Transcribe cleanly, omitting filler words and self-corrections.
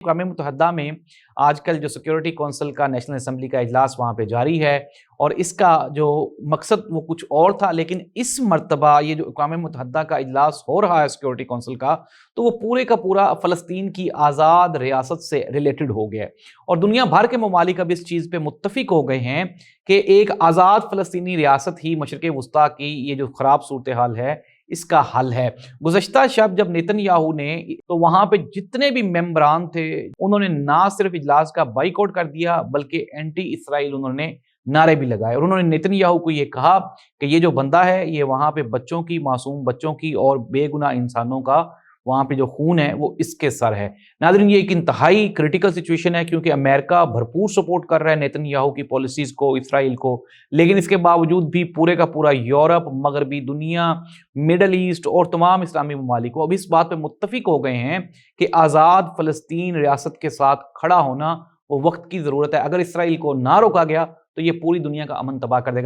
अक़वाम मुत्तहिदा में आजकल जो सिक्योरिटी कौंसिल का नेशनल असम्बली का इजलास वहाँ पे जारी है और इसका जो मकसद वो कुछ और था, लेकिन इस मरतबा ये जो अक़वाम मुत्तहिदा का इजलास हो रहा है सिक्योरिटी कौंसिल का, तो वो पूरे का पूरा फ़लस्तीन की आज़ाद रियासत से रिलेटेड हो गया है। और दुनिया भर के ममालिक अब इस चीज़ पे मुत्तफ़िक हो गए हैं कि एक आज़ाद फ़लस्तीनी रियासत ही मशरिक़ वुस्ता की ये जो ख़राब सूरत हाल है इसका हल है। गुज़श्ता शब जब नेतन्याहू ने तो वहाँ पे जितने भी मेंबरान थे उन्होंने ना सिर्फ इजलास का बाइकआउट कर दिया बल्कि एंटी इसराइल उन्होंने नारे भी लगाए और उन्होंने नेतन्याहू को ये कहा कि ये जो बंदा है ये वहाँ पे बच्चों की, मासूम बच्चों की और बेगुनाह इंसानों का वहाँ पे जो खून है वो इसके सर है। नाज़रीन, ये एक इंतहाई क्रिटिकल सिचुएशन है क्योंकि अमेरिका भरपूर सपोर्ट कर रहा है नेतन्याहू की पॉलिसीज़ को, इसराइल को, लेकिन इसके बावजूद भी पूरे का पूरा यूरोप, मगरबी दुनिया, मिडल ईस्ट और तमाम इस्लामी ममालिक अब इस बात पर मुत्तफ़िक हो गए हैं कि आज़ाद फ़लस्तीन रियासत के साथ खड़ा होना वो वक्त की ज़रूरत है। अगर इसराइल को ना रोका गया तो ये पूरी दुनिया का अमन तबाह कर देगा।